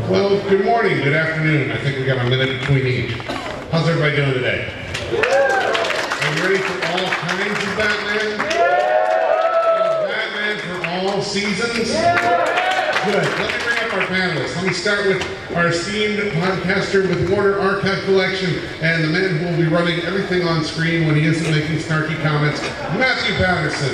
Well, good morning, good afternoon. I think we got a minute between each. How's everybody doing today? Are you ready for all kinds of Batman? Batman for all seasons? Good. Let me bring up our panelists. Let me start with our esteemed podcaster with Warner Archive Collection and the man who will be running everything on screen when he isn't making snarky comments, Matthew Patterson.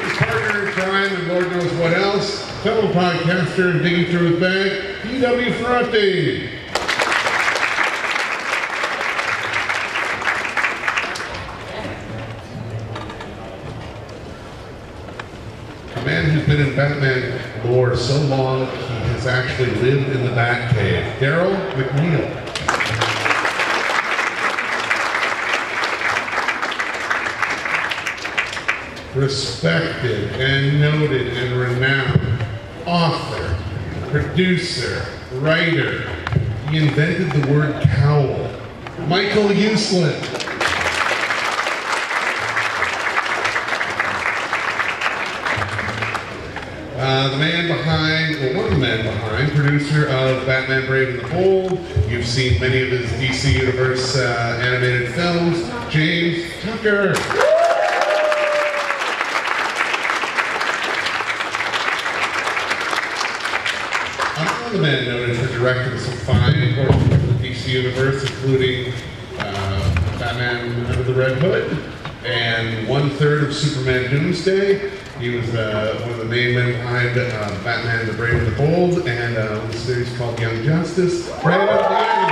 His partner in crime and Lord knows what else, fellow podcaster and digging through his bag, Ferranti. A man who's been in Batman lore so long, he has actually lived in the Batcave. Daryl McNeil. Respected and noted and renowned author, producer, writer. He invented the word cowl. Michael Uslan. The man behind, well, one of the men behind, producer of Batman Brave and the Bold. You've seen many of his DC Universe animated films. James Tucker. Another man noted for directing some fine portions of the DC Universe, including Batman Under the Red Hood and 1/3 of Superman Doomsday. He was one of the main men behind Batman the Brave and the Bold and a series called Young Justice. Brandon Vietti.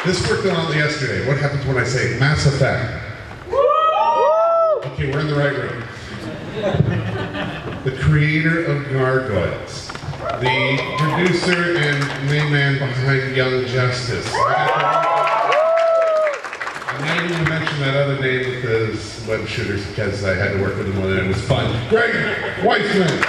This worked on yesterday. What happens when I say Mass Effect? Okay, we're in the right room. The creator of Gargoyles. The producer and main man behind Young Justice. I'm not even going to mention that other name with those web shooters because I had to work with him and it was fun. Greg Weisman.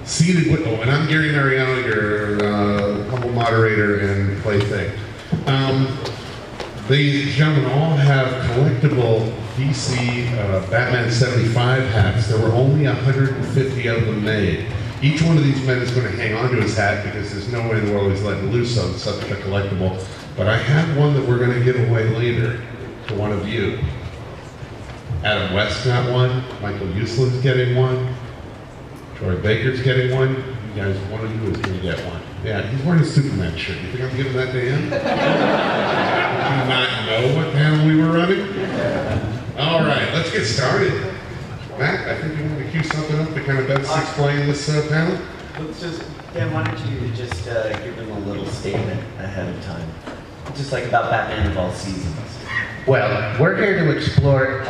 Seated with, and I'm Gary Mariano, your humble moderator and plaything. These gentlemen all have collectible DC Batman 75 hats. There were only 150 of them made. Each one of these men is going to hang on to his hat because there's no way in the world he's letting loose on such a collectible. But I have one that we're going to give away later to one of you. Adam West got one. Michael Uslan's getting one. Troy Baker's getting one. You guys, one of you is going to get one. Yeah, he's wearing a Superman shirt. You think I'm giving that to him? Did you not know what panel we were running? All right, let's get started. Matt, I think you want to cue something up to kind of best explain this panel. Let's just, Dan, why don't you just give them a little statement ahead of time? Just like about Batman of all seasons. Well, we're here to explore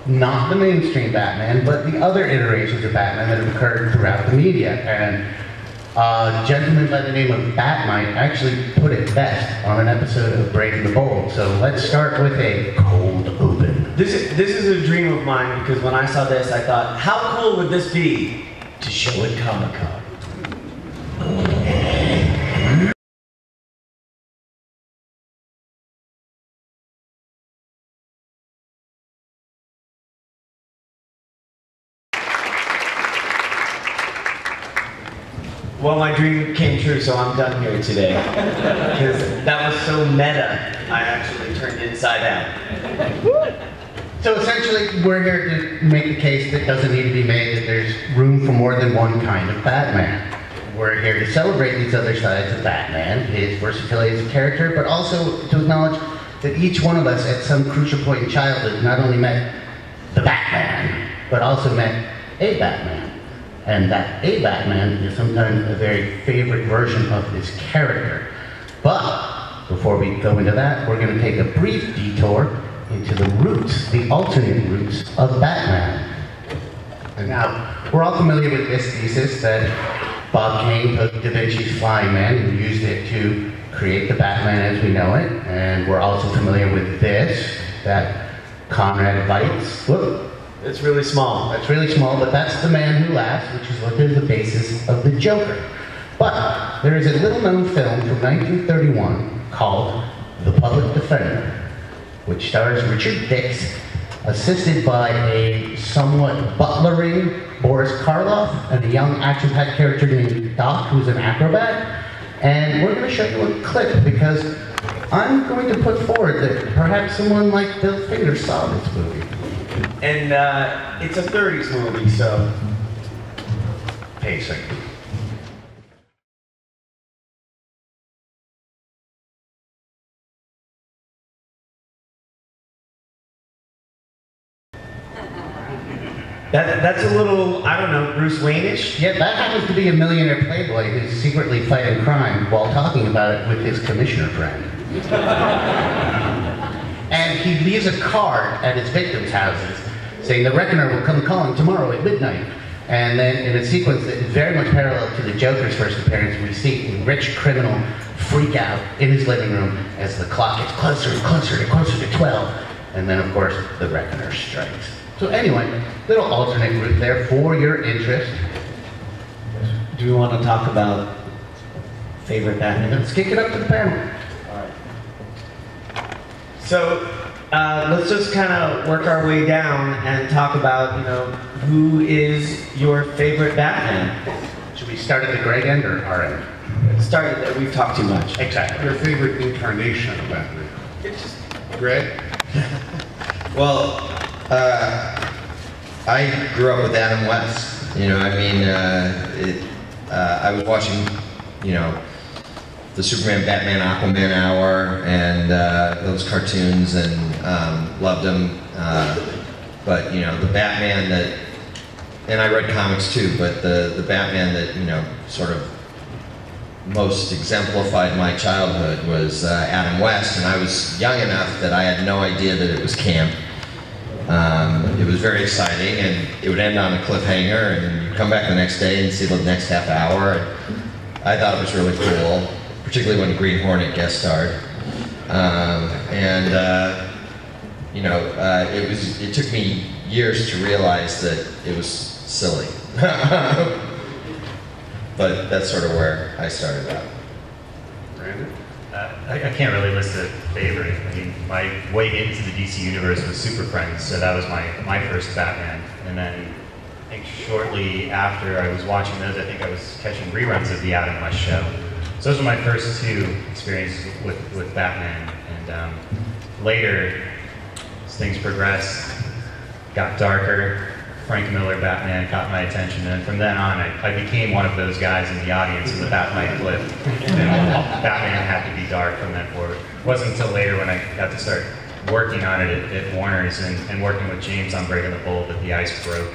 not the mainstream Batman, but the other iterations of Batman that have occurred throughout the media. And a gentleman by the name of Bat-Mite actually put it best on an episode of Brave and the Bold. So let's start with a cold open. This is a dream of mine because when I saw this, I thought, how cool would this be to show at Comic-Con? Well, my dream came true, so I'm done here today. Because that was so meta, I actually turned inside out. So essentially, we're here to make the case that doesn't need to be made, that there's room for more than one kind of Batman. We're here to celebrate these other sides of Batman, his versatility as a character, but also to acknowledge that each one of us at some crucial point in childhood not only met the Batman, but also met a Batman. And that a Batman is sometimes a very favorite version of this character. But before we go into that, we're going to take a brief detour into the roots, the alternate roots of Batman. And now, we're all familiar with this thesis that Bob Kane took Da Vinci's Flying Man and used it to create the Batman as we know it. And we're also familiar with this, that Conrad Veidt, It's really small. That's really small, but that's the man who laughs, which is what is the basis of the Joker. But there is a little-known film from 1931 called The Public Defender, which stars Richard Dix, assisted by a somewhat butlering Boris Karloff and a young action-packed character named Doc, who's an acrobat. And we're going to show you a clip because I'm going to put forward that perhaps someone like Bill Finger saw this movie. And it's a 30s movie, so Pacing. that's a little, I don't know, Bruce Wayne-ish? Yeah, that happens to be a millionaire playboy who's secretly fighting crime while talking about it with his commissioner friend. And he leaves a card at his victims' houses saying the reckoner will come calling tomorrow at midnight. And then in a sequence that is very much parallel to the Joker's first appearance, we see a rich criminal freak out in his living room as the clock gets closer and closer and closer to 12. And then, of course, the reckoner strikes. So anyway, little alternate route there for your interest. Do we want to talk about favorite Batman? Let's kick it up to the panel. So let's just kind of work our way down and talk about, you know, who is your favorite Batman? Should we start at the Greg end or our end? Started that we've talked too much. Exactly. Your favorite incarnation of Batman? It's just, Greg? Well, I grew up with Adam West. You know, I mean, I was watching, you know, the Superman, Batman, Aquaman hour, and those cartoons, and loved them. But you know, the Batman that, and I read comics too. But the Batman that, you know, sort of most exemplified my childhood was Adam West, and I was young enough that I had no idea that it was camp. It was very exciting, and it would end on a cliffhanger, and you'd come back the next day and see the next half hour. And I thought it was really cool, particularly when Green Hornet guest starred. You know, it took me years to realize that it was silly. But that's sort of where I started out. Brandon? I can't really list a favorite. I mean, my way into the DC universe was Super Friends, so that was my first Batman. And then I think shortly after I was watching those, I think I was catching reruns of the Adam West show. So those were my first two experiences with Batman. And later, as things progressed, got darker. Frank Miller Batman caught my attention, and from then on, I became one of those guys in the audience in the Bat-Mite clip. And Batman had to be dark from then forward. It wasn't until later when I got to start working on it at Warner's and working with James on Breaking the Mold that the ice broke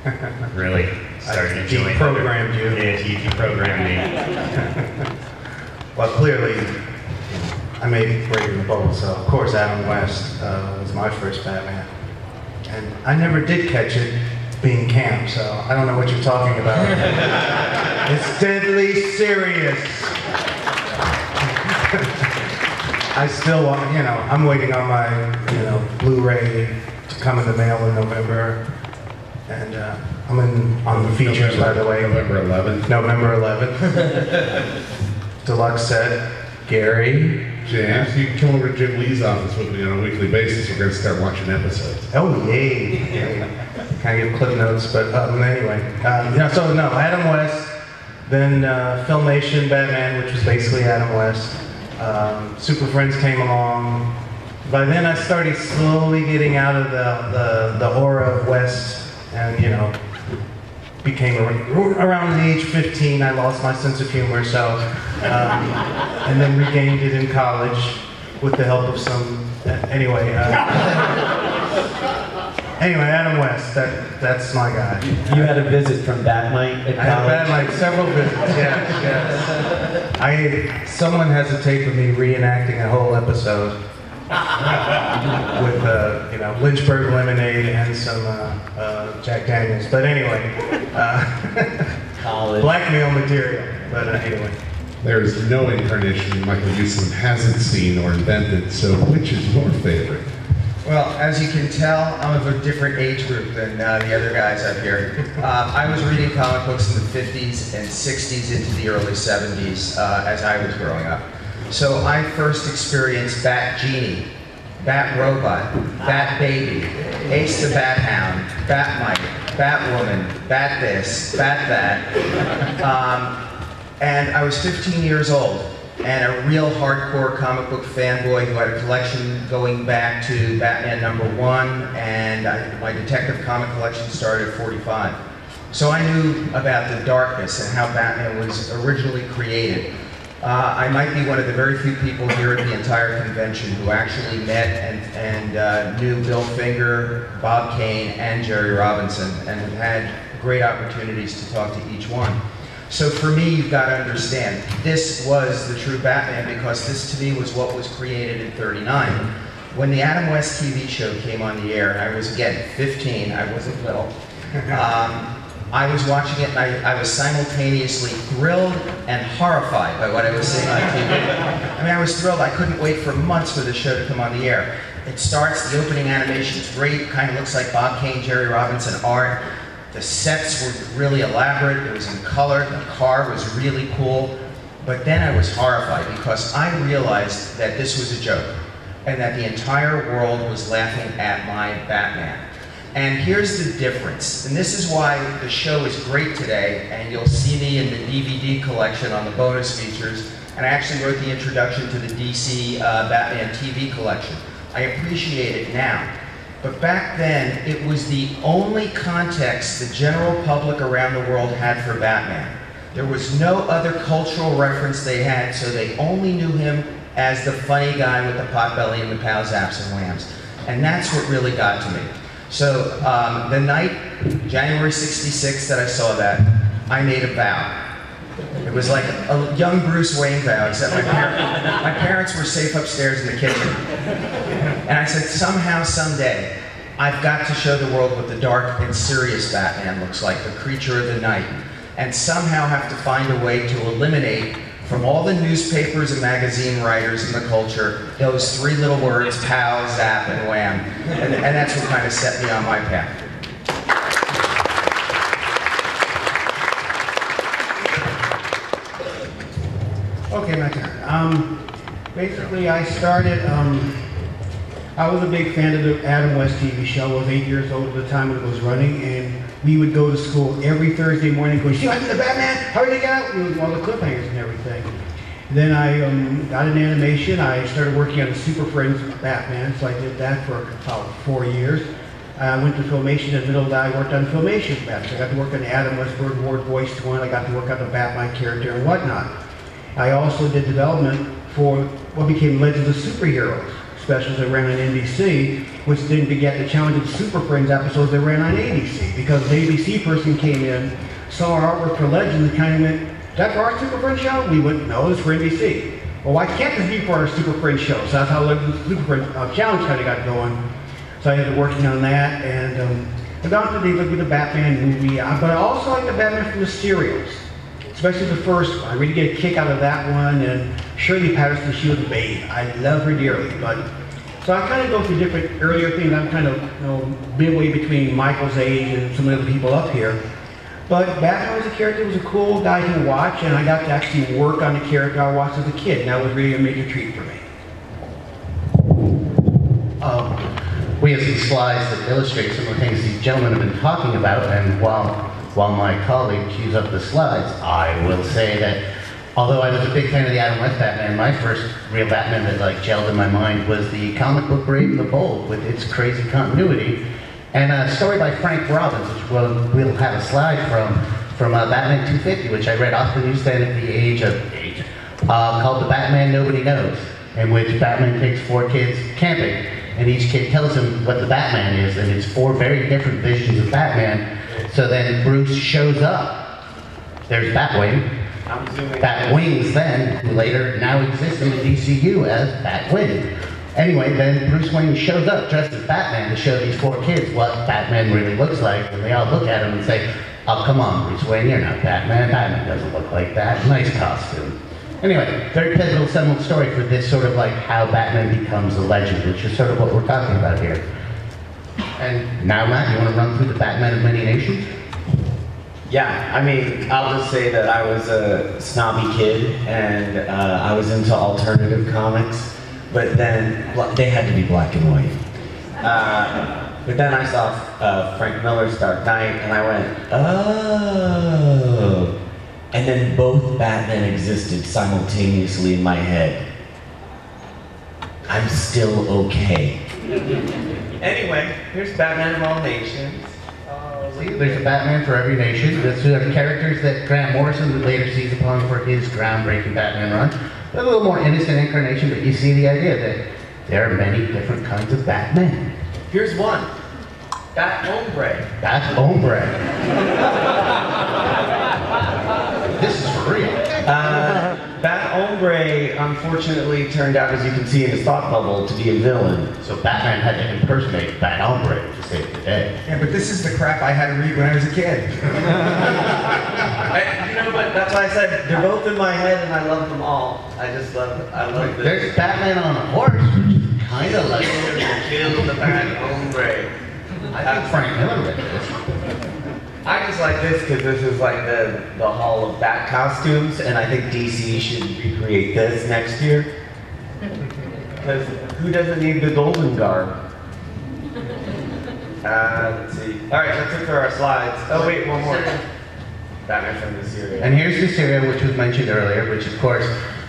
and really started enjoying it. He programmed you. Yeah, he programmed me. Well, clearly, I made Breaking the Mold, so of course Adam West was my first Batman. And I never did catch it being camp, so I don't know what you're talking about. It's deadly serious. I still want, you know, I'm waiting on my, you know, Blu-ray to come in the mail in November. And I'm on the features, by the way. November 11th. November 11th. Deluxe set. Gary. James, you can come over to Jim Lee's office with me on a weekly basis. We're going to start watching episodes. Oh, yay. Kind of give clip notes, but anyway. So no, Adam West, then Filmation Batman, which was basically Adam West. Super Friends came along. By then I started slowly getting out of the aura of West, and, you know, became around the age 15, I lost my sense of humor, so, and then regained it in college with the help of some, anyway, Adam West, that's my guy. You had a visit from Bat-Mite at college? I had Bat-Mite, several visits, yes. Someone has a tape of me reenacting a whole episode with, you know, Lynchburg lemonade and some Jack Daniels. But anyway, blackmail material. But anyway. There is no incarnation Michael Uslan hasn't seen or invented, so which is your favorite? Well, as you can tell, I'm of a different age group than the other guys up here. I was reading comic books in the 50s and 60s into the early 70s as I was growing up. So I first experienced Bat Genie, Bat Robot, Bat Baby, Ace the Bat Hound, Bat-Mite, Batwoman, Bat this, Bat that. And I was 15 years old and a real hardcore comic book fanboy who had a collection going back to Batman #1, and my detective comic collection started at 45. So I knew about the darkness and how Batman was originally created. I might be one of the very few people here at the entire convention who actually met and knew Bill Finger, Bob Kane, and Jerry Robinson, and have had great opportunities to talk to each one. So for me, you've got to understand, this was the true Batman because this to me was what was created in '39. When the Adam West TV show came on the air, and I was again 15, I wasn't little, I was watching it and I was simultaneously thrilled and horrified by what I was seeing on TV. I mean, I was thrilled. I couldn't wait for months for the show to come on the air. It starts, the opening animation's great, kind of looks like Bob Kane, Jerry Robinson art. The sets were really elaborate, it was in color, the car was really cool. But then I was horrified because I realized that this was a joke and that the entire world was laughing at my Batman. And here's the difference, and this is why the show is great today, and you'll see me in the DVD collection on the bonus features, and I actually wrote the introduction to the DC Batman TV collection. I appreciate it now. But back then, it was the only context the general public around the world had for Batman. There was no other cultural reference they had, so they only knew him as the funny guy with the potbelly and the pow zaps and whams. And that's what really got to me. So the night, January '66, that I saw that, I made a vow. It was like a young Bruce Wayne vow, except my parents were safe upstairs in the kitchen. And I said, somehow, someday, I've got to show the world what the dark and serious Batman looks like, the creature of the night, and somehow have to find a way to eliminate from all the newspapers and magazine writers in the culture those three little words, pow, zap, and wham. And that's what kind of set me on my path. Okay, my turn. Basically, I started, I was a big fan of the Adam West TV show. I was 8 years old at the time when it was running, and we would go to school every Thursday morning going, see, I did the Batman, how did they get out? With all the cliffhangers and everything. Then I got in animation. I started working on the Super Friends Batman, so I did that for about 4 years. I went to Filmation in the middle of that. I worked on Filmation Batman. So I got to work on the Adam West Bird Ward voiced one. I got to work on the Bat-Mite character and whatnot. I also did development for what became Legends of Superheroes specials that ran on NBC, which then began the Challenge of the Super Friends episodes that ran on ABC. Because the ABC person came in, saw our artwork for Legends, and kind of went, is that for our Super Friends show? We went, no, it's for NBC. Well, why can't this be for our Super Friends show? So that's how Legends of the Super Friends Challenge kind of got going. So I ended up working on that, and eventually they looked at the Batman movie, but I also like the Batman from the serials. Especially the first one. I really get a kick out of that one, and Shirley Patterson, she was a babe. I love her dearly, but so I kind of go through different earlier things. I'm kind of midway between Michael's age and some of the other people up here. But Batman as a character was a cool guy to watch, and I got to actually work on the character I watched as a kid, and that was really a major treat for me. We have some slides that illustrate some of the things these gentlemen have been talking about, and while my colleague cues up the slides, I will say that although I was a big fan of the Adam West Batman, my first real Batman that gelled in my mind was the comic book Brave and the Bold with its crazy continuity, and a story by Frank Robbins, which we'll have a slide from Batman 250, which I read off the newsstand at the age of 8, called The Batman Nobody Knows, in which Batman takes 4 kids camping, and each kid tells him what the Batman is, and it's 4 very different visions of Batman. So then Bruce shows up. There's Batwing. Batwings then, who later now exists in the DCU as Batwing. Anyway, then Bruce Wayne shows up dressed as Batman to show these 4 kids what Batman really looks like, and they all look at him and say, oh, come on, Bruce Wayne, you're not Batman. Batman doesn't look like that. Nice costume. Anyway, very pivotal, seminal story for this sort of like how Batman becomes a legend, which is sort of what we're talking about here. And now, Matt, you want to run through the Batman of Many Nations? Yeah, I mean, I'll just say that I was a snobby kid, and I was into alternative comics, but then they had to be black and white. But then I saw Frank Miller's Dark Knight, and I went, oh. And then both Batman existed simultaneously in my head. I'm still okay. Anyway, here's Batman of All Nations. See, there's a Batman for every nation. These are the characters that Grant Morrison would later seize upon for his groundbreaking Batman run. A little more innocent incarnation, but you see the idea that there are many different kinds of Batman. Here's one. Bat Hombre. Bat Hombre. This is for real. Bat Hombre, unfortunately, turned out, as you can see in his thought bubble, to be a villain. So Batman had to impersonate Bat Hombre to save the day. Yeah, but this is the crap I had to read when I was a kid. But that's why I said they're both in my head, and I love them all. I love this. There's Batman on a horse, which is kind of like Kill the Bat Hombre. I think Frank Miller read this. I just like this because this is like the Hall of Bat costumes, and I think DC should recreate this next year. Because who doesn't need the golden garb? Let's see. All right, let's look for our slides. Oh wait, one more. Batman from the Syria. And here's the Syria, which was mentioned earlier, which of course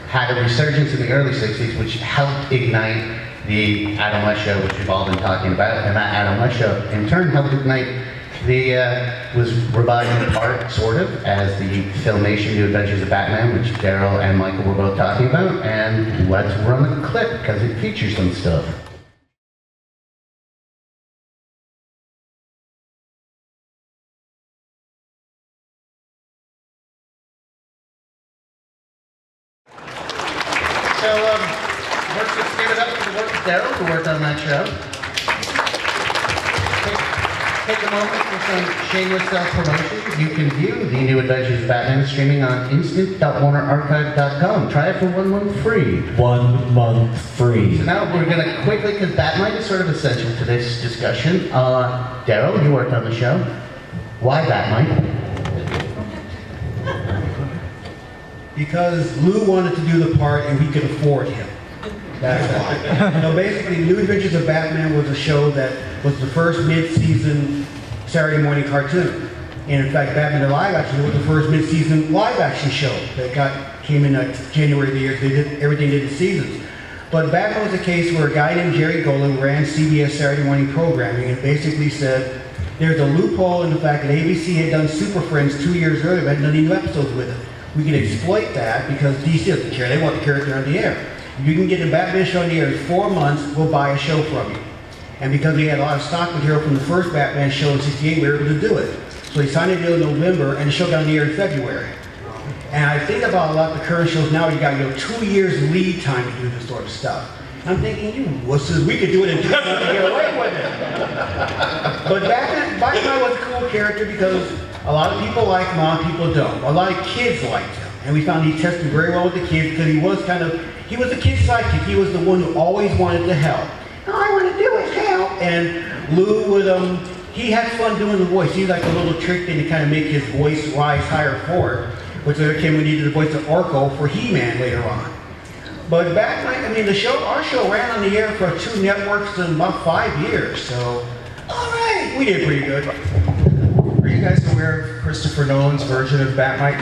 had a resurgence in the early 60s, which helped ignite the Adam West show, which we've all been talking about. And that Adam West show, in turn, helped ignite was revived in part, sort of, as the filmation New Adventures of Batman, which Daryl and Michael were both talking about. And let's run a clip, because it features some stuff. So, let's just give it up for the work of Daryl, who worked on that show. Take a moment for some shameless self-promotion. You can view the New Adventures of Batman streaming on instant.warnerarchive.com. Try it for 1 month free. 1 month free. So now we're going to quickly, because Bat-Mite is sort of essential to this discussion. Daryl, you worked on the show. Why Bat-Mite? Because Lou wanted to do the part and we could afford him. That's why. So basically, New Adventures of Batman was a show that was the first mid-season Saturday morning cartoon. And in fact, Batman the live action was the first mid-season live action show that came in January of the year. They did everything they did seasons. But Batman was a case where a guy named Jerry Golan ran CBS Saturday morning programming and basically said there's a loophole in the fact that ABC had done Super Friends 2 years earlier, but hadn't done any new episodes with it. We can exploit that because DC doesn't care. They want the character on the air. If you can get a Batman show on the air in 4 months, we'll buy a show from you. And because we had a lot of stock material from the first Batman show in '68, we were able to do it. So he signed a deal in November, and the show got on the air in February. And I think about a lot of the current shows now, you got 2 years lead time to do this sort of stuff. I'm thinking, you wusses, we could do it in 2 months and get away with it. But Batman was a cool character because a lot of people like him, a lot of people don't. A lot of kids liked him. And we found he tested very well with the kids because he was a kid sidekick. He was the one who always wanted to help. All I want to do is help. And Lou would, he had fun doing the voice. He like a little trick thing to kind of make his voice rise higher forward, which later came when he did the voice of Orko for He-Man later on. But Batman, I mean, our show ran on the air for 2 networks in about 5 years. So, all right, we did pretty good. Are you guys aware of Christopher Nolan's version of Bat-Mite?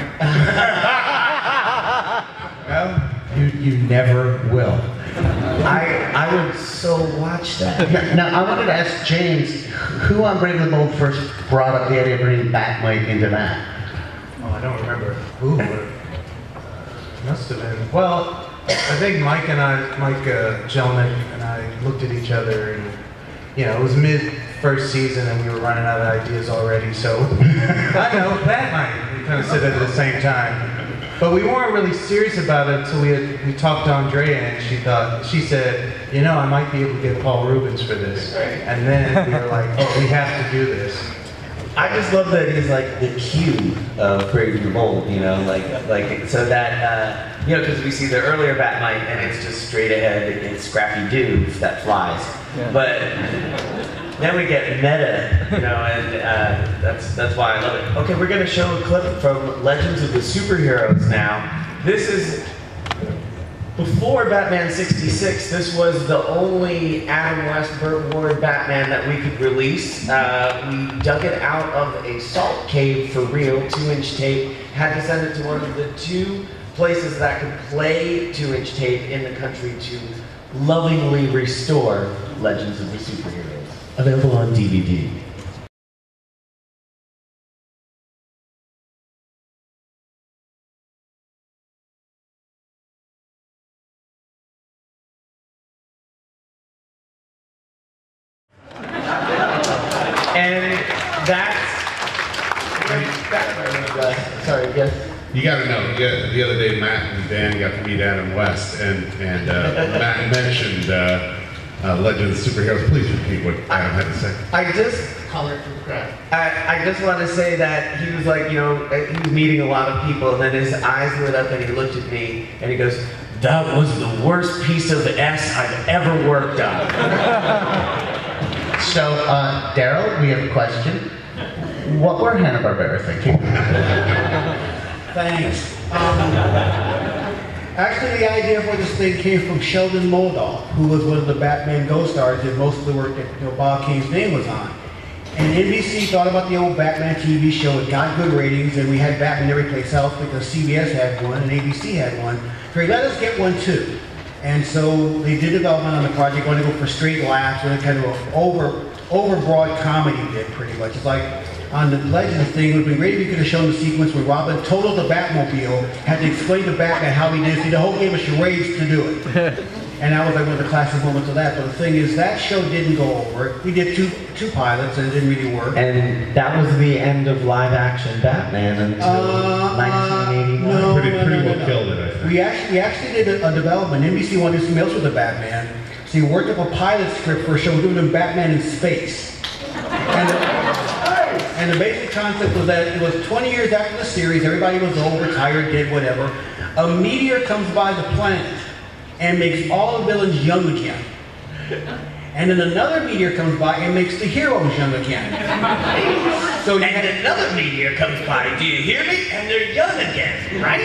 No? You never will. I would so watch that. Now, I wanted to ask James, who on Brave and the Bold first brought up the idea of bringing Bat-Mite into that? Oh, I don't remember who. Must have been. Well, I think Mike Jelnick and I looked at each other and, it was mid-first season and we were running out of ideas already, so I know, Bat-Mite. We kind of said it at the same time. But we weren't really serious about it until we talked to Andrea and she said, I might be able to get Paul Rubens for this. And then we were like, oh, we have to do this. I just love that he's like the cube of Brave and Bold, you know, like so that you know, because we see the earlier Bat-Mite and it's just straight ahead, it's Scrappy Doo that flies, but then we get meta, you know, and that's why I love it. Okay, we're gonna show a clip from Legends of the Superheroes now. This is before Batman '66. This was the only Adam West, Burt Ward Batman that we could release. We dug it out of a salt cave for real, 2-inch tape. Had to send it to one of the 2 places that could play 2-inch tape in the country to lovingly restore Legends of the Superheroes. Available on DVD. And that's sorry, yes. You got to know, the other day Matt and Dan got to meet Adam West, and Matt mentioned Legends of Superheroes. Please repeat what Adam had to say. I just want to say that he was like, you know, he was meeting a lot of people, and then his eyes lit up, and he looked at me, and he goes, "That was the worst piece of S I've ever worked on." So, Daryl, we have a question. What were Hanna-Barbera thinking? Thanks. Actually, the idea for this thing came from Sheldon Moldoff, who was one of the Batman Ghost stars and most of the work that Bob Kane's name was on. And NBC thought about the old Batman TV show. It got good ratings, and we had Batman every place else because CBS had one and ABC had one. So they let us get one too. And so they did development on the project, wanted to go for straight laughs, and kind of an overbroad comedy bit, pretty much. It's like on the Legends thing, it would have been great if you could have shown the sequence where Robin totaled the Batmobile, had to explain to Batman how he did it. See, the whole game of charades to do it. And that was like one of the classic moments of that. But the thing is, that show didn't go over. We did two pilots, and it didn't really work. And that was the end of live-action Batman until 1989. No, Pretty well killed it, I think. We actually did a development. NBC wanted to do something else with the Batman. So we worked up a pilot script for a show doing the Batman in space. And the basic concept was that it was 20 years after the series, everybody was old, retired, dead, whatever. A meteor comes by the planet and makes all the villains young again. And then another meteor comes by and makes the heroes young again. So and another meteor comes by, do you hear me? And they're young again, right?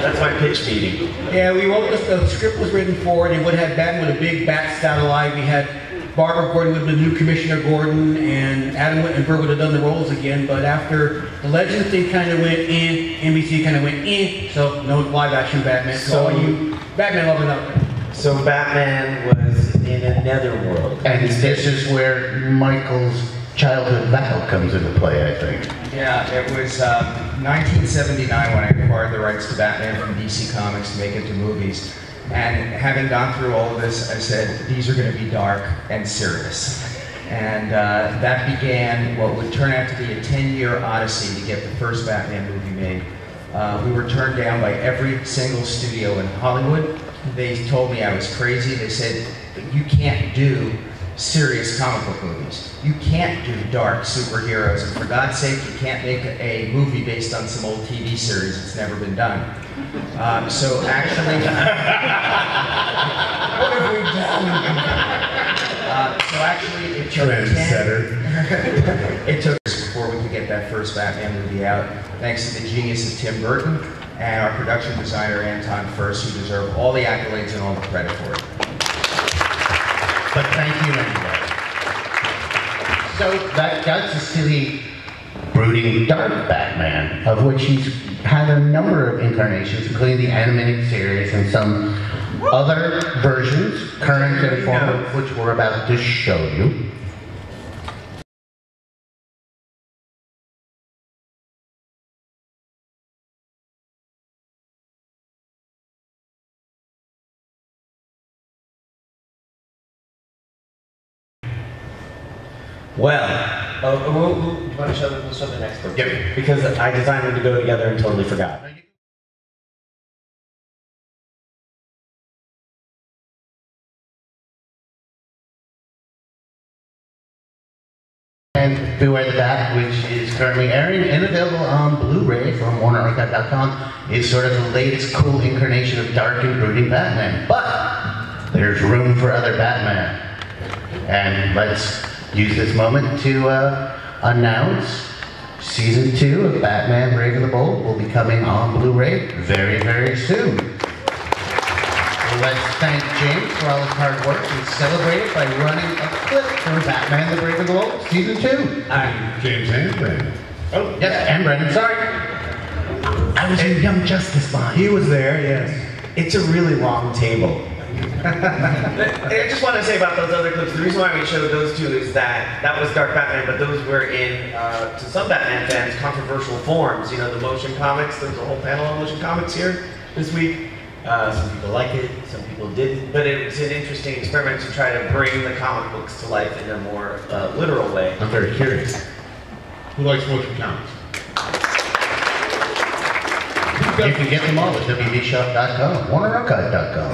That's my pitch meeting. Yeah, we wrote this, the script was written for it, and it would have Batman with a big bat satellite. We had Barbara Gordon would have been the new Commissioner Gordon, and Adam and Burt would have done the roles again, but after the Legends thing kind of went in, NBC kind of went in, so no live action Batman. So all you Batman lovers out there. So Batman was in a netherworld. And this is where Michael's childhood vow comes into play, I think. Yeah, it was 1979 when I acquired the rights to Batman from DC Comics to make it to movies. And having gone through all of this, I said, these are going to be dark and serious. And that began what would turn out to be a 10-year odyssey to get the first Batman movie made. We were turned down by every single studio in Hollywood. They told me I was crazy. They said, you can't do serious comic book movies. You can't do dark superheroes. And for God's sake, you can't make a movie based on some old TV series. It's never been done. So actually, what have we done? So actually, it took 10. It took us before we could get that first Batman movie out, thanks to the genius of Tim Burton and our production designer Anton Furst, who deserve all the accolades and all the credit for it. But thank you anyway. So that gets us to the brooding dark Batman, of which he's had a number of incarnations, including the animated series and some other versions, current and former, which we're about to show you. Well, we'll show the next book. Yep. Because I designed them to go together and totally forgot. And Beware the Bat, which is currently airing and available on Blu-ray from WarnerArchive.com, is sort of the latest cool incarnation of dark and brooding Batman. But there's room for other Batman. And let's use this moment to announce Season 2 of Batman Brave and the Bold will be coming on Blu-ray very, very soon. Let's thank James for all his hard work and celebrate it by running a clip from Batman the Brave and the Bold, Season 2. James and Brandon. Oh, yes, and Brandon, sorry. I was in Young Justice Bond. He was there, yes. It's a really long table. I just want to say about those other clips, the reason why we showed those two is that was Dark Batman, but those were in, to some Batman fans, controversial forms. You know, the motion comics, there's a whole panel on motion comics here this week. Some people like it, some people didn't, but it was an interesting experiment to try to bring the comic books to life in a more literal way. I'm very curious. Who likes motion comics? You can get them all at WBShop.com, WarnerArchive.com.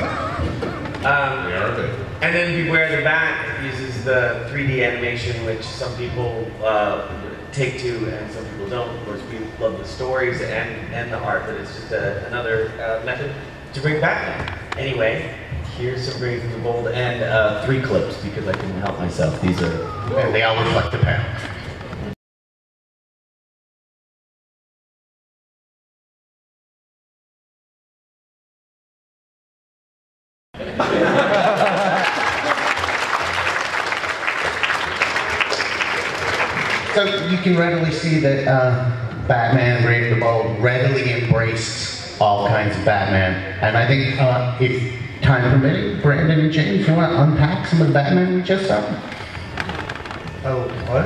And then Beware the Bat uses the 3D animation, which some people take to and some people don't. Of course, we love the stories and the art, but it's just another method to bring Batman. Anyway, here's some Brave and the Bold and 3 clips because I couldn't help myself. These are... And they all reflect the panel. So you can readily see that Batman Brave and the Bold readily embraced all kinds of Batman. And I think if time permitting, Brandon and James, you want to unpack some of the Batman we just saw? Oh, what?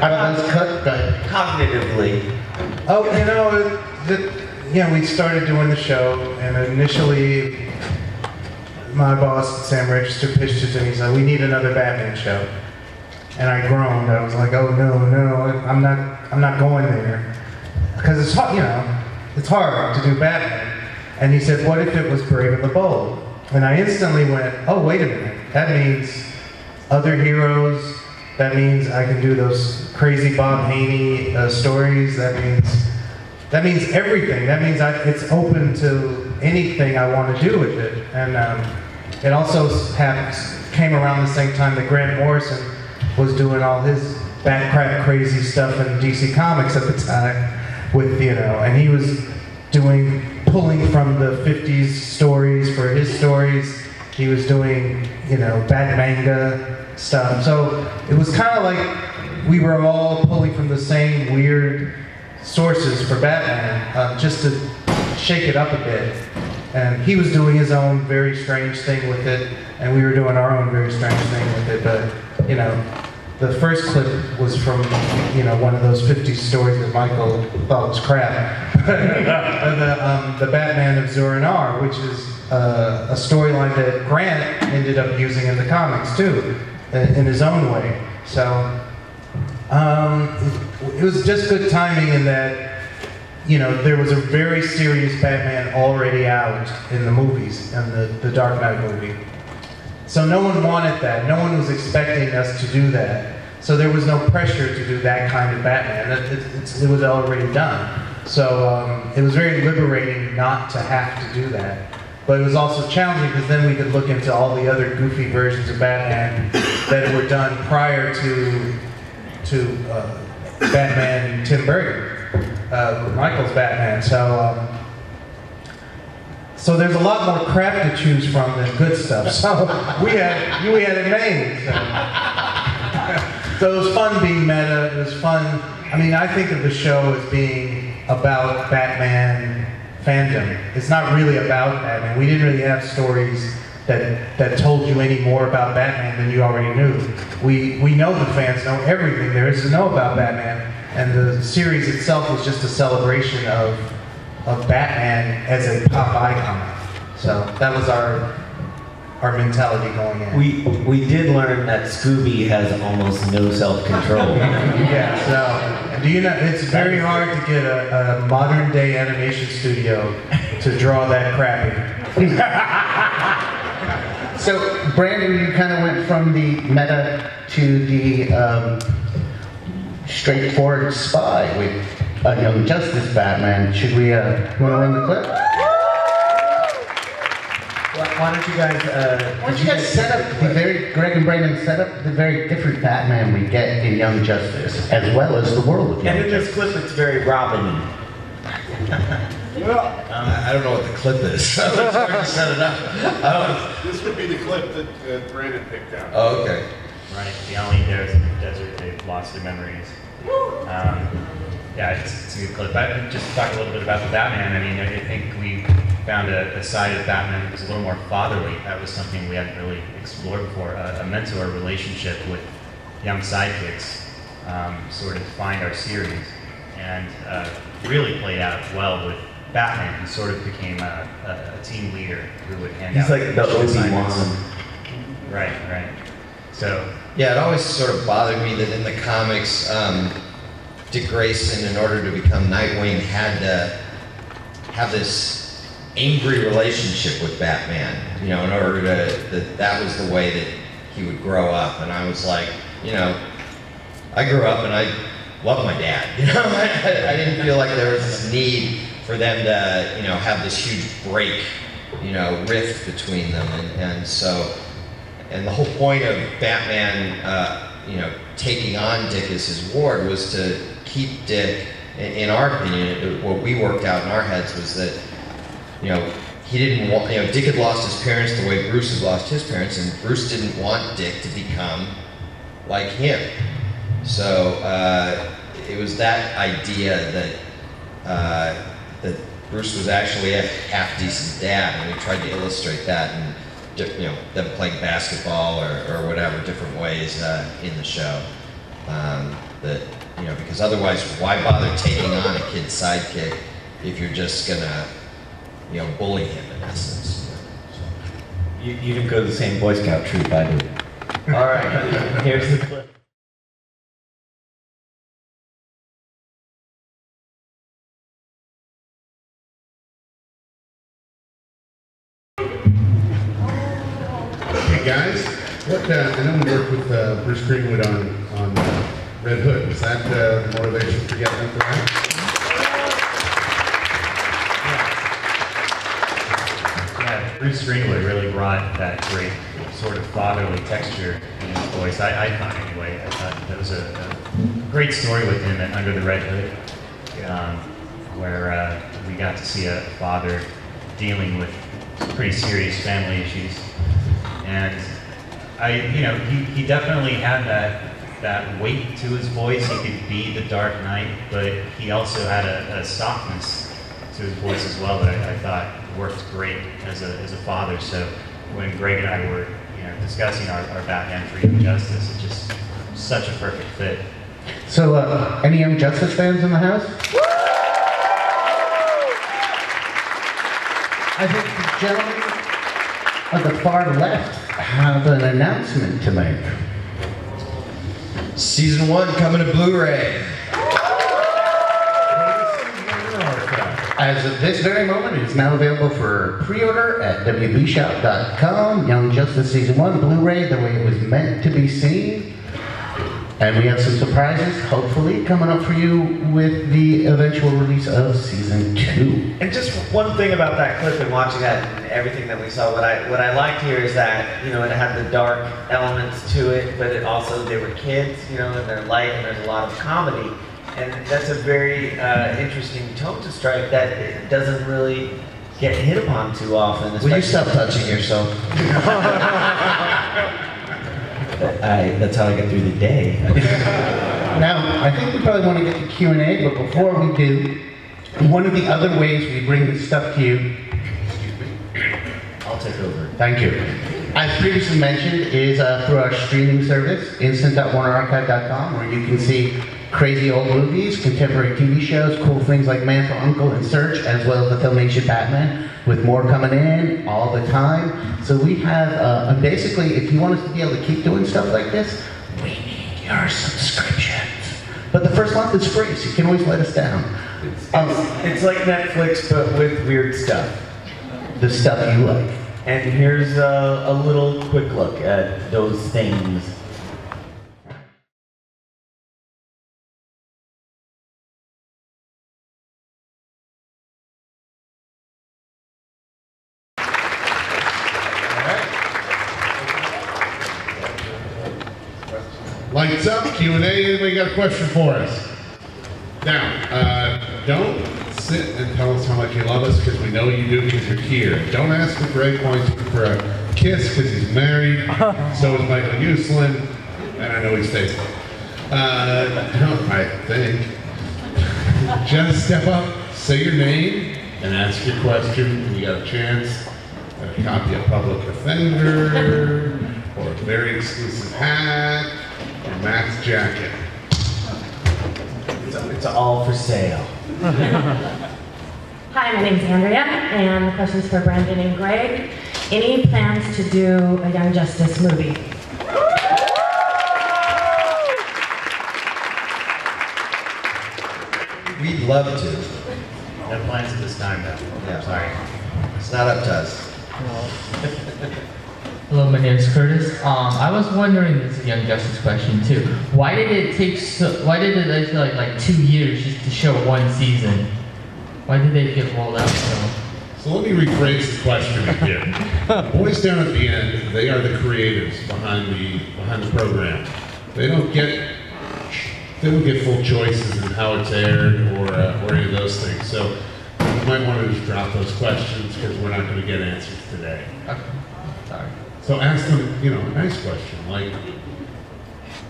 Out of those cut, Cognitively. Oh, you know, we started doing the show, and initially my boss, Sam Register, pitched it to me. He said, "We need another Batman show." And I groaned. I was like, "Oh no, I'm not going there," because it's hard, it's hard to do Batman. And he said, "What if it was Brave and the Bold?" And I instantly went, "Oh, wait a minute. That means other heroes. That means I can do those crazy Bob Haney stories. That means everything. That means it's open to anything I want to do with it." And it also came around the same time that Grant Morrison was doing all his bat-crap crazy stuff in DC Comics at the time with, and he was pulling from the 50s stories for his stories. He was doing, bat manga stuff. So it was kind of like we were all pulling from the same weird sources for Batman, just to shake it up a bit. And he was doing his own very strange thing with it, and we were doing our own very strange thing with it. But, the first clip was from, one of those 50s stories that Michael thought was crap. The Batman of Zur-En-Arr, which is a storyline that Grant ended up using in the comics too, in his own way. So it was just good timing in that, there was a very serious Batman already out in the movies, in the Dark Knight movie. So no one wanted that. No one was expecting us to do that. So there was no pressure to do that kind of Batman. It was already done. So it was very liberating not to have to do that. But it was also challenging because then we could look into all the other goofy versions of Batman that were done prior to Batman and Tim Burton, Michael's Batman. So there's a lot more crap to choose from than good stuff. So we had it made. So it was fun being meta. It was fun. I mean, I think of the show as being about Batman fandom. It's not really about Batman. We didn't really have stories that told you any more about Batman than you already knew. We know the fans know everything there is to know about Batman, and the series itself was just a celebration of Batman as a pop icon. So that was our mentality going in. We did learn that Scooby has almost no self-control. Yeah, so do you know, it's very hard to get a modern day animation studio to draw that crappy. So Brandon, you kind of went from the meta to the straightforward spy with a Young Justice Batman. Should we, want to run the clip? Why don't you guys, set up the Greg and Brandon set up the very different Batman we get in Young Justice, as well as the world of Young And in this Justice. clip, it's very Robin-y. I don't know what the clip is. So it's hard to set it up. This would be the clip that Brandon picked out. Oh, okay. Right, the only there's in the desert, they've lost their memories. Yeah, it's a good clip. I just talk a little bit about the Batman. I mean, I think we found a side of Batman that was a little more fatherly. That was something we hadn't really explored before. A mentor relationship with young sidekicks sort of defined our series, and really played out well with Batman, who sort of became a team leader who would hand out. He's like the assignments. Obi-Wan. Right. So Yeah, it always sort of bothered me that in the comics, Dick Grayson, in order to become Nightwing, had to have this angry relationship with Batman. You know, in order to that was the way that he would grow up. And I was like, you know, I grew up and I loved my dad. You know, I didn't feel like there was this need for them to, you know, have this huge break, you know, rift between them, and so. And the whole point of Batman, you know, taking on Dick as his ward was to keep Dick, in our opinion, what we worked out in our heads was that, you know, he didn't want, you know, Dick had lost his parents the way Bruce had lost his parents, and Bruce didn't want Dick to become like him. So it was that idea that that Bruce was actually a half-decent dad, and we tried to illustrate that, and you know, them playing basketball or whatever, different ways in the show. That, you know, because otherwise, why bother taking on a kid's sidekick if you're just gonna, you know, bully him in essence? You didn't go to the same Boy Scout troop I did. All right, here's the clip. Hey guys, what I know we worked with Bruce Greenwood on Red Hood. Was that the motivation for getting into that? Yeah, Bruce Greenwood really brought that great sort of fatherly texture in his voice. I thought anyway. I thought that was a great story with him at Under the Red Hood, where we got to see a father dealing with pretty serious family issues. And he definitely had that weight to his voice. He could be the Dark Knight, but he also had a softness to his voice as well that I thought worked great as a father. So when Greg and I were discussing our Batman for Young Justice, it's just such a perfect fit. So, any Young Justice fans in the house? I think the gentleman on the far left have an announcement to make. Season 1 coming to Blu-ray. As of this very moment, it is now available for pre-order at wbshop.com. Young Justice Season 1 Blu-ray, the way it was meant to be seen. And we have some surprises, hopefully, coming up for you with the eventual release of Season 2. And just one thing about that clip and watching that and everything that we saw, what I liked here is that, it had the dark elements to it, but it also, they were kids, and they're light, and there's a lot of comedy. And that's a very interesting tone to strike that it doesn't really get hit upon too often. Will you stop touching yourself? That's how I get through the day. Now, I think we probably want to get to Q&A, but before we do, one of the other ways we bring this stuff to you, I'll take over. Thank you. As previously mentioned, is through our streaming service, instant.warnerarchive.com, where you can see crazy old movies, contemporary TV shows, cool things like Man for Uncle and Search, as well as the filmation Batman, with more coming in all the time. So we have, basically, if you want us to be able to keep doing stuff like this, we need your subscriptions. But the first month is free, so you can always let us down. It's like Netflix, but with weird stuff. The stuff you like. And here's a little quick look at those things Lights up, Q&A. Anybody got a question for us? Now, don't sit and tell us how much you love us, because we know you do because you're here. Don't ask for Greg Weisman for a kiss because he's married. So is Michael Uslan, and I know he's faithful. I think. Just step up, say your name, and ask your question. And you got a chance at a copy of Public Offender, or a very exclusive hat, or Matt's jacket. It's all for sale. Hi, my name's Andrea, and the question's for Brandon and Greg. Any plans to do a Young Justice movie? We'd love to. No plans at this time, though. Yeah. Sorry. It's not up to us. Hello, my name is Curtis. I was wondering, this is a Young Justice question too. Why did it take why did it feel like 2 years just to show one season? Why did they get rolled out so? So let me rephrase the question again. The boys down at the end, they are the creatives behind the program. They don't get full choices in how it's aired or any of those things. So you might want to just drop those questions because we're not going to get answers today. Okay. Sorry. So ask them, a nice question like,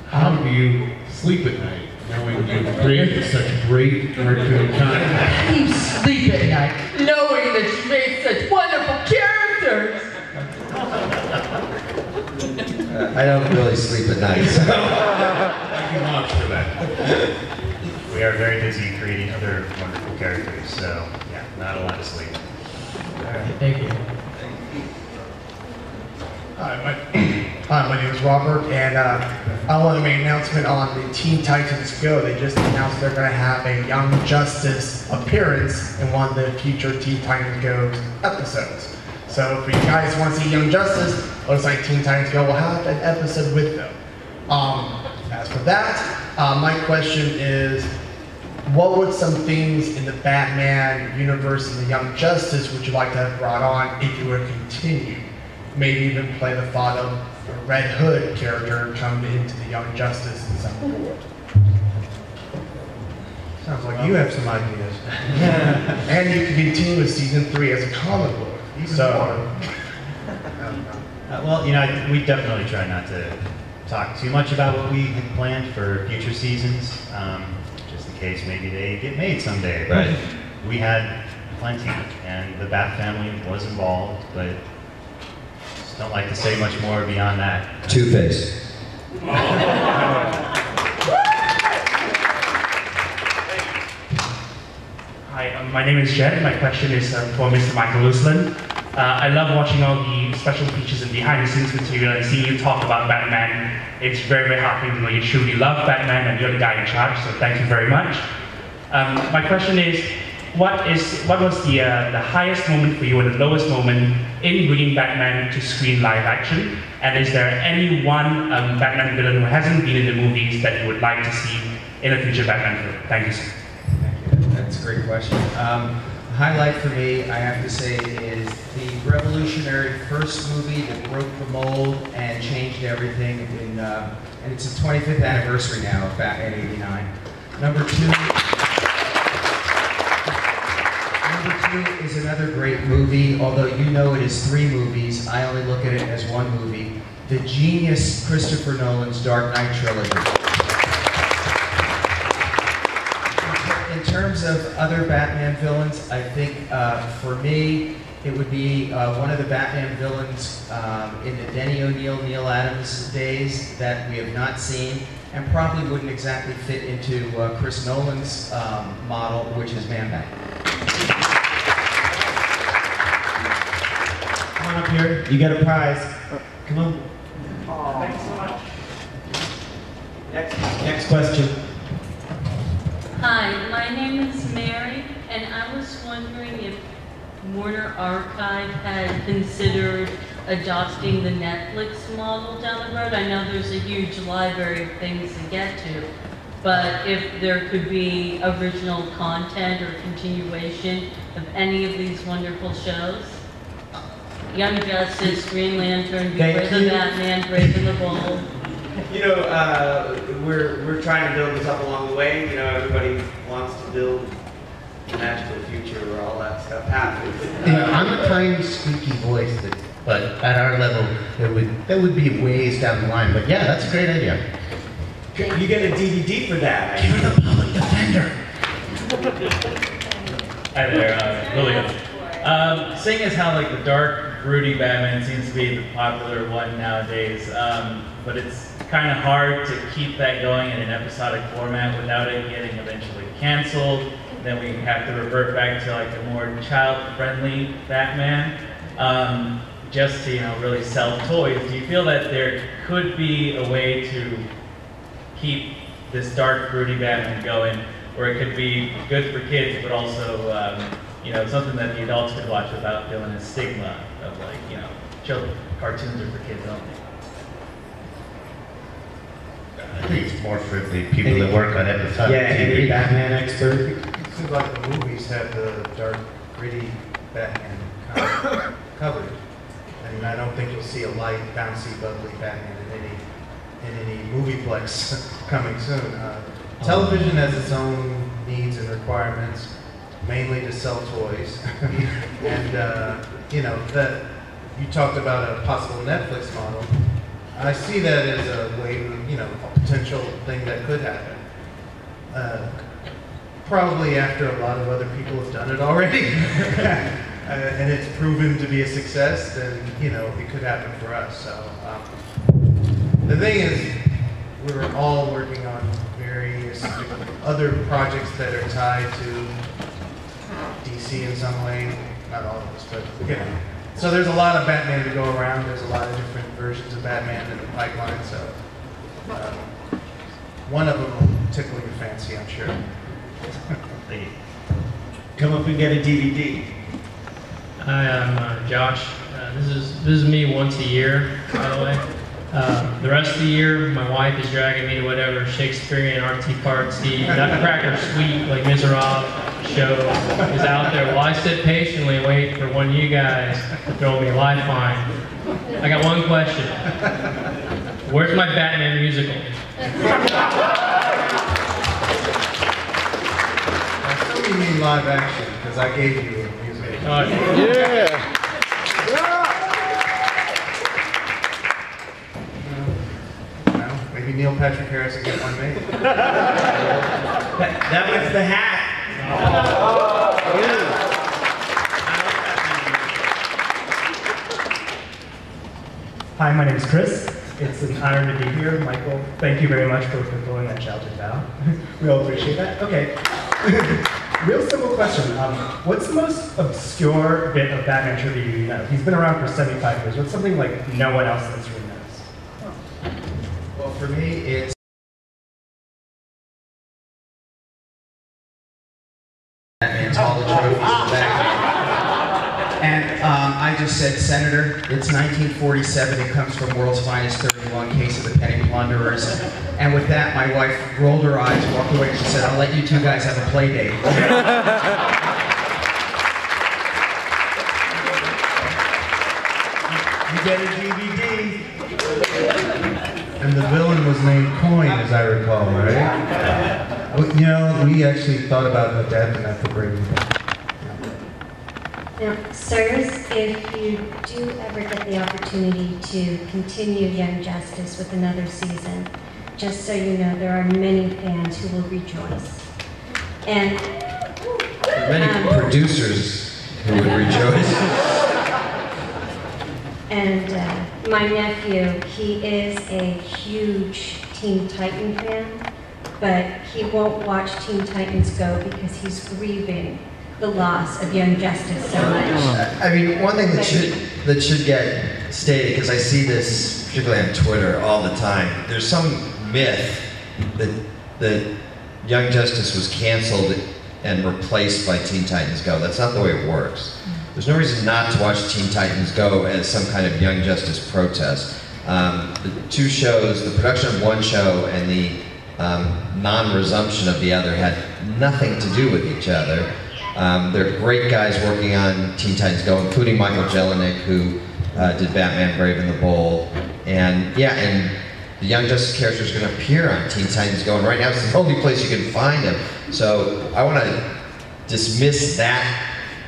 how do you sleep at night knowing you've created such great cartoon content? How do you sleep at night knowing that you made such wonderful characters? I don't really sleep at night. So. Thank you much for that. We are very busy creating other wonderful characters, so yeah, not a lot of sleep. Thank you. Hi, my name is Robert, and I want to make an announcement on the Teen Titans Go. They just announced they're going to have a Young Justice appearance in one of the future Teen Titans Go episodes. So if you guys want to see Young Justice, looks like Teen Titans Go will have an episode with them. As for that, my question is, what would some things in the Batman universe and the Young Justice would you like to have brought on if you were to continue? Maybe even play the thought of a Red Hood character come into the Young Justice in some form. Sounds like you have some ideas. And you can continue with season 3 as a comic book. Well, we definitely try not to talk too much about what we had planned for future seasons, just in case maybe they get made someday. But Right. we had plenty, and the Bat family was involved, but just don't like to say much more beyond that. Two-Face. Hi, my name is Jed. My question is for Mr. Michael Uslan. I love watching all the special features and behind-the-scenes material and seeing you talk about Batman. It's very, very heartening to know you truly love Batman and you're the guy in charge, so thank you very much. My question is, what was the highest moment for you and the lowest moment in bringing Batman to screen live action? And is there any one Batman villain who hasn't been in the movies that you would like to see in a future Batman film? Thank you, sir. Thank you. That's a great question. Highlight for me, I have to say, is the revolutionary first movie that broke the mold and changed everything. And it's the 25th anniversary now of Batman '89. Number two is another great movie, although you know it is 3 movies. I only look at it as 1 movie. The genius Christopher Nolan's Dark Knight trilogy. In terms of other Batman villains, I think for me, it would be one of the Batman villains in the Denny O'Neil, Neil Adams days that we have not seen, and probably wouldn't exactly fit into Chris Nolan's model, which is Man-Bat. Come on up here, you got a prize. Come on. Thanks so much. Next question. Hi, my name is Mary, and I was wondering if Warner Archive had considered adopting the Netflix model down the road. I know there's a huge library of things to get to, but if there could be original content or continuation of any of these wonderful shows. Young Justice, Green Lantern, Beware the Batman, Brave and the Bold. You know, we're trying to build this up along the way. You know, everybody wants to build a magical future where all that stuff happens. Yeah, I'm a tiny squeaky voice, but at our level, that would be ways down the line. But yeah, that's a great idea. You get a DVD for that. Give it a public defender. Hi there, William. Seeing as how like the dark, broody Batman seems to be the popular one nowadays, but it's kind of hard to keep that going in an episodic format without it getting eventually canceled. Then we have to revert back to like a more child-friendly Batman, just to really sell toys. Do you feel that there could be a way to keep this dark, broody Batman going, where it could be good for kids, but also something that the adults could watch without feeling a stigma of like children cartoons are for kids only? I think it's more for the people that work on episodes. Yeah, any Batman expert? It seems like the movies have the dark, gritty Batman covered. And I don't think you'll see a light, bouncy, bubbly Batman in any movieplex coming soon. Television has its own needs and requirements, mainly to sell toys. And that you talked about a possible Netflix model. I see that as a way, a potential thing that could happen. Probably after a lot of other people have done it already, and it's proven to be a success, then it could happen for us. So the thing is, we're all working on various other projects that are tied to DC in some way. Not all of us, but So there's a lot of Batman to go around. There's a lot of different versions of Batman in the pipeline. So one of them will tickle your fancy, I'm sure. Come up and get a DVD. Hi, I'm Josh. This is me once a year, by the way. The rest of the year, my wife is dragging me to whatever Shakespearean artsy-fartsy, Nutcracker Suite, like Miserables show is out there. Well, I sit patiently and wait for one of you guys to throw me a lifeline. I got one question. Where's my Batman musical? You mean live action, because I gave you a music. Yeah! Maybe Neil Patrick Harris will get one made. That was the hat. Hi, my name is Chris. It's an honor to be here. Michael, thank you very much for fulfilling that childhood vow. We all appreciate that. Okay. Real simple question. What's the most obscure bit of Batman trivia you know? He's been around for 75 years. What's something like no one else in this room knows? Well, for me, it's Batman's all the trophies for Batman. And I just said Senator. It's 1947. It comes from World's Finest 31, Case of the Penny Plunderers. And with that, my wife rolled her eyes, walked away, and she said, "I'll let you two guys have a play date." You get a DVD. And the villain was named Coin, as I recall, right? Well, we actually thought about adapting that for Brandon. Now, sirs, if you do ever get the opportunity to continue Young Justice with another season, just so you know, there are many fans who will rejoice. And many producers who would rejoice. And my nephew, he is a huge Teen Titan fan, but he won't watch Teen Titans Go because he's grieving the loss of Young Justice so much. I mean, one thing that should get stated, because I see this particularly on Twitter all the time. There's some myth that Young Justice was canceled and replaced by Teen Titans Go. That's not the way it works. There's no reason not to watch Teen Titans Go as some kind of Young Justice protest. The two shows, the production of one show and the non-resumption of the other, had nothing to do with each other. There are great guys working on Teen Titans Go, including Michael Uslan, who did Batman Brave and the Bold. And yeah, and the Young Justice character is going to appear on Teen Titans Go, and right now it's the only place you can find him. So I want to dismiss that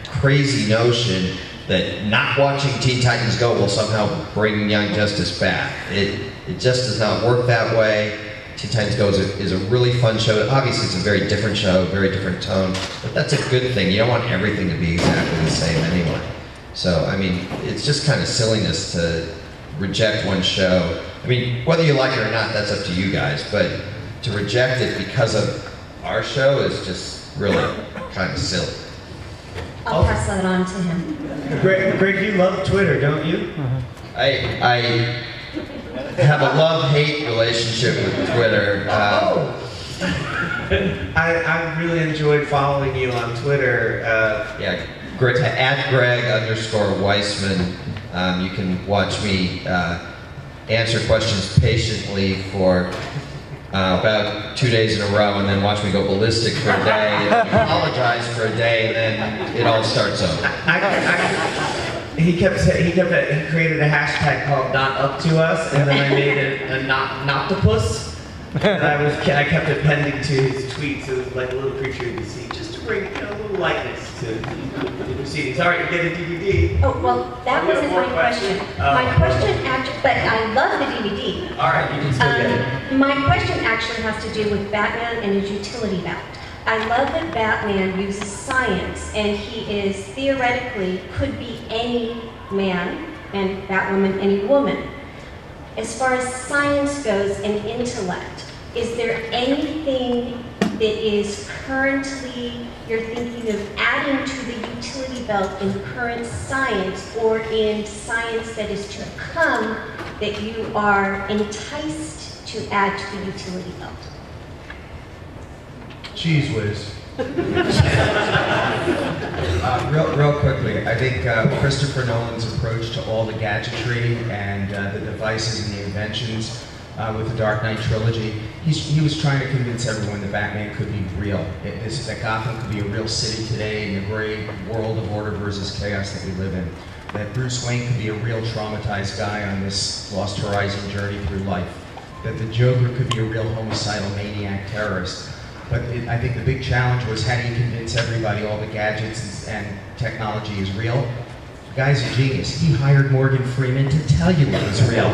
crazy notion that not watching Teen Titans Go will somehow bring Young Justice back. It just does not work that way. Teen Titans Go is a really fun show. Obviously, it's a very different show, very different tone, but that's a good thing. You don't want everything to be exactly the same anyway. So, I mean, it's just kind of silliness to reject one show. I mean, whether you like it or not, that's up to you guys, but to reject it because of our show is just really kind of silly. I'll pass that on to him. Greg, you love Twitter, don't you? I have a love-hate relationship with Twitter. I really enjoyed following you on Twitter. Yeah, at Greg_Weisman. You can watch me answer questions patiently for about 2 days in a row, and then watch me go ballistic for a day, and then apologize for a day, and then it all starts over. He created a hashtag called "Not Up to Us," and then I made it a "Noctopus." And I kept appending to his tweets. It was like a little creature you see, just to bring a little lightness to the proceedings. All right, you get a DVD. Oh, well, that wasn't my question. My question actually, but I love the DVD. All right, you can still get it. My question actually has to do with Batman and his utility belt. I love that Batman uses science, and he is theoretically could be any man, and Batwoman any woman. As far as science goes and intellect, is there anything that is currently you're thinking of adding to the utility belt in current science or in science that is to come that you are enticed to add to the utility belt? Cheese whiz. Real quickly, I think Christopher Nolan's approach to all the gadgetry and the devices and the inventions with the Dark Knight trilogy, he was trying to convince everyone that Batman could be real. That Gotham could be a real city today in the gray world of order versus chaos that we live in. That Bruce Wayne could be a real traumatized guy on this Lost Horizon journey through life. That the Joker could be a real homicidal maniac terrorist. But I think the big challenge was how do you convince everybody all the gadgets and technology is real? The guy's a genius. He hired Morgan Freeman to tell you it was real.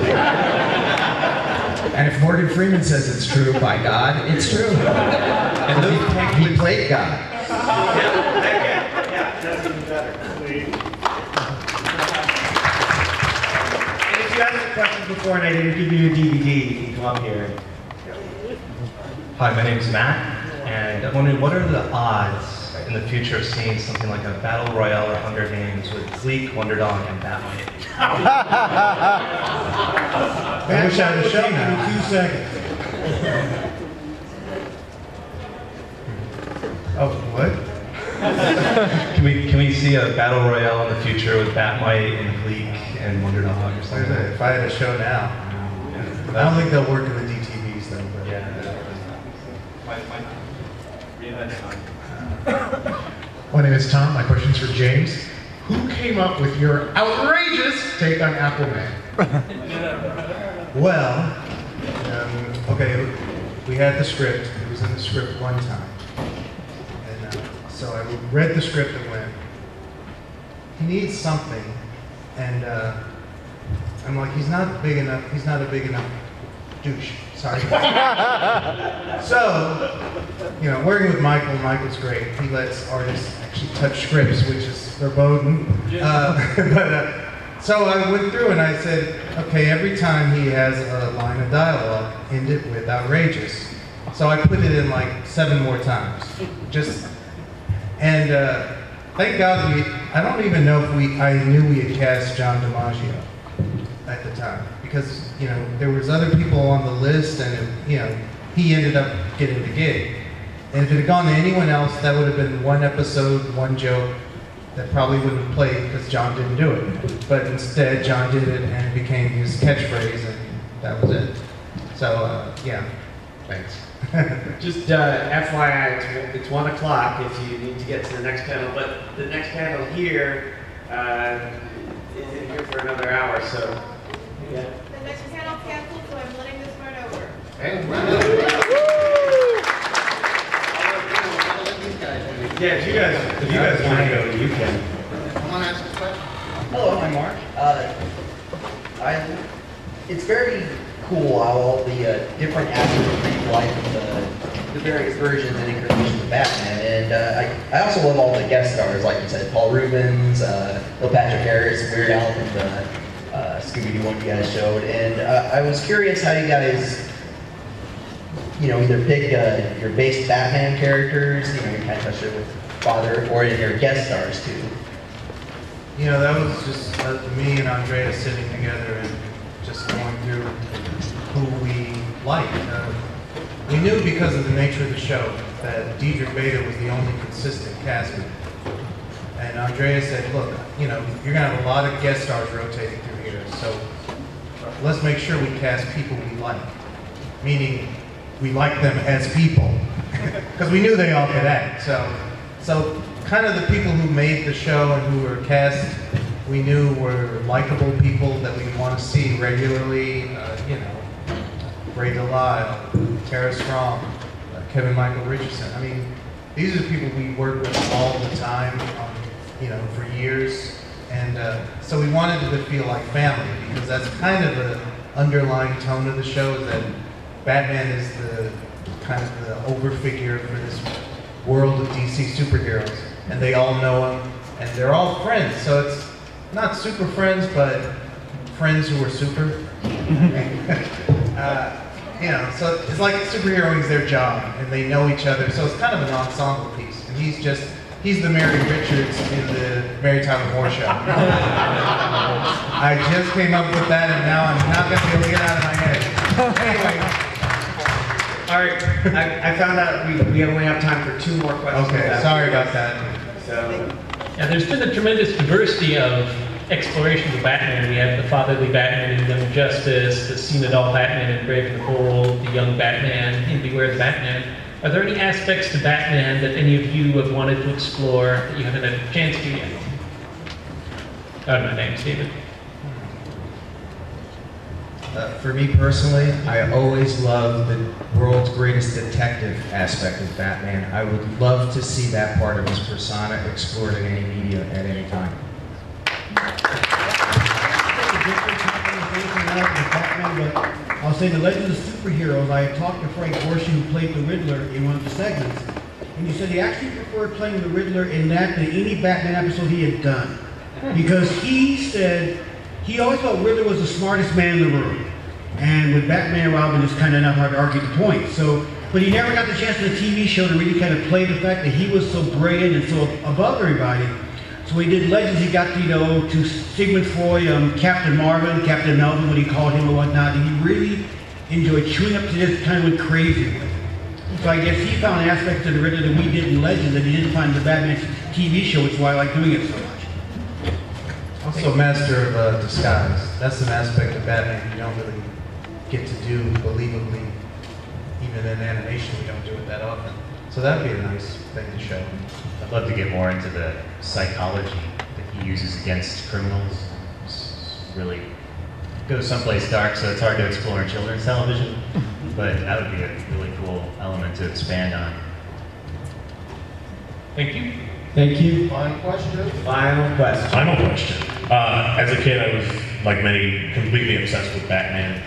And if Morgan Freeman says it's true, by God, it's true. And he played God. Yeah, that's even better. And if you asked a question before and I didn't give you a DVD, you can come up here. Hi, my name is Matt, and I'm wondering what are the odds in the future of seeing something like a Battle Royale or Hunger Games with Zeke, Wonder Dog, and Bat-Mite? I wish I had a show now. In 2 seconds. Oh, what? Can we see a Battle Royale in the future with Bat-Mite and Zeke and Wonder Dog or something? If I had a show now. I don't think they'll work in the DTVs though. But yeah. My name is Tom. My question's for James. Who came up with your outrageous take on Aquaman? Well, okay, we had the script. It was in the script one time. And so I read the script and went, he needs something. And I'm like, he's not big enough. He's not a big enough douche. Sorry. So, working with Michael, Michael's great. He lets artists actually touch scripts, which is verboten. So I went through and I said, okay, every time he has a line of dialogue, end it with outrageous. So I put it in like 7 more times. Thank God I don't even know if I knew we had cast John DiMaggio at the time. Because, there was other people on the list and, he ended up getting the gig. And if it had gone to anyone else, that would have been 1 episode, 1 joke that probably wouldn't have played because John didn't do it. But instead, John did it and it became his catchphrase and that was it. So, yeah, thanks. Just FYI, it's 1 o'clock if you need to get to the next panel, but the next panel here is in here for another hour, so. Yeah. The next panel canceled, so I'm letting this part And Yeah, if you guys want to go, you can. Someone ask a question? Hello, I'm Mark. It's very cool how all the different actors breathe life in the various versions and incarnations of Batman. And I also love all the guest stars, like you said, Paul Rubens, Neil Patrick Harris, Weird Al from the Scooby-Doo one you guys showed. And I was curious how you guys, either pick your base Batman characters, you kind of touched it with Father, or your guest stars too. That was just me and Andrea sitting together and just going through who we liked. We knew because of the nature of the show that Diedrich Bader was the only consistent cast member. And Andrea said, look, you're going to have a lot of guest stars rotating through here, so let's make sure we cast people we like. Meaning, we like them as people. Because we knew they all could act. So kind of the people who made the show and who were cast, we knew were likable people that we want to see regularly. Ray Delisle, Tara Strong, Kevin Michael Richardson. I mean, these are the people we work with all the time, for years. And so we wanted it to feel like family, because that's kind of the underlying tone of the show, is that Batman is the kind of the over figure for this world of DC superheroes. And they all know him, and they're all friends. So it's not super friends, but friends who are super. So it's like superhero is their job, and they know each other. So it's kind of an ensemble piece. And he's the Mary Richards in the Mary Tyler Moore Show. I just came up with that, and now I'm not going to be able to get out of my head. Anyway. All right, I found out we only have time for 2 more questions. Okay, sorry about that. Yeah, there's been a tremendous diversity of explorations of Batman. We have the fatherly Batman in Young Justice, the seen it all Batman in Brave and the Bold, the young Batman in Beware the Batman. Are there any aspects to Batman that any of you have wanted to explore that you haven't had a chance to yet? My name's David. For me personally, I always loved the world's greatest detective aspect of Batman. I would love to see that part of his persona explored in any media at any time. I'll say the Legends of Superheroes, I talked to Frank Gorshin, who played the Riddler in one of the segments, and he said he actually preferred playing the Riddler in that than any Batman episode he had done. Because he said he always felt Riddler was the smartest man in the room. And with Batman and Robin, it's kind of not hard to argue the point. But he never got the chance in the TV show to really kind of play the fact that he was so brilliant and so above everybody. So when he did Legends, he got to Sigmund Freud, Captain Marvin, Captain Melvin, when he called him and whatnot, and he really enjoyed chewing up to this, kind of went crazy with it. So I guess he found aspects of the Riddler that we did in Legends that he didn't find in the Batman TV show, which is why I like doing it so much. Also, master of disguise. That's an aspect of Batman you don't really get to do believably. Even in animation, we don't do it that often. So that'd be a nice thing to show. I'd love to get more into the psychology that he uses against criminals. It's really goes someplace dark, so it's hard to explore in children's television. But that would be a really cool element to expand on. Thank you. Thank you. Final question? Final question. Final question. As a kid, I was, like many, completely obsessed with Batman.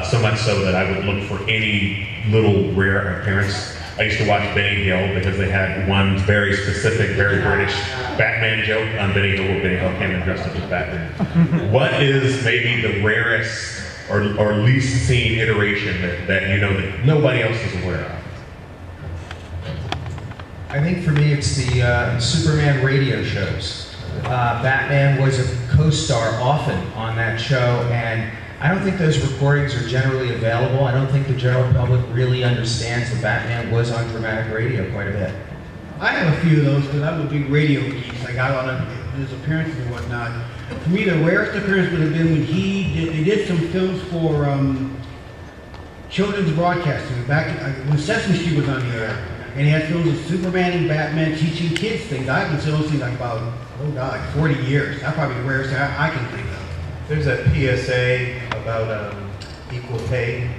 So much so that I would look for any little rare appearance. I used to watch Benny Hill because they had one very specific, very British Batman joke on Benny Hill where Benny Hill came and dressed up as Batman. What is maybe the rarest or least seen iteration that you know that nobody else is aware of? I think for me it's the Superman radio shows. Batman was a co-star often on that show, and I don't think those recordings are generally available. I don't think the general public really understands that Batman was on dramatic radio quite a bit. I have a few of those because I'm a big radio geek. I got on his appearances and whatnot. For me, the rarest appearance would have been when they did some films for children's broadcasting back when Sesame Street was on the air. And he had films of Superman and Batman teaching kids things. I've been seeing those things like about, 40 years. That's probably the rarest I can think of. There's a PSA about equal pay.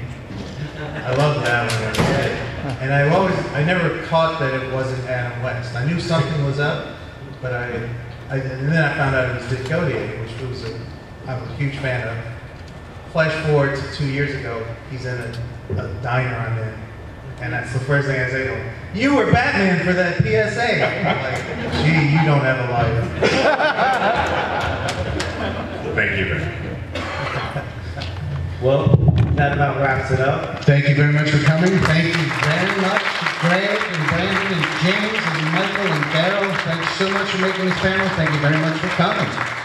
I loved that when I was a kid. And I never caught that it wasn't Adam West. I knew something was up, but and then I found out it was Dick Gautier, which I'm a huge fan of. Flash forward to 2 years ago, he's in a diner I'm in. And that's the first thing I say to him, "You were Batman for that PSA." I'm like, "Gee, you don't have a life." Thank you, Ben. Well, that about wraps it up. Thank you very much for coming. Thank you very much to Greg and Brandon and James and Michael and Daryl. Thanks so much for making this panel. Thank you very much for coming.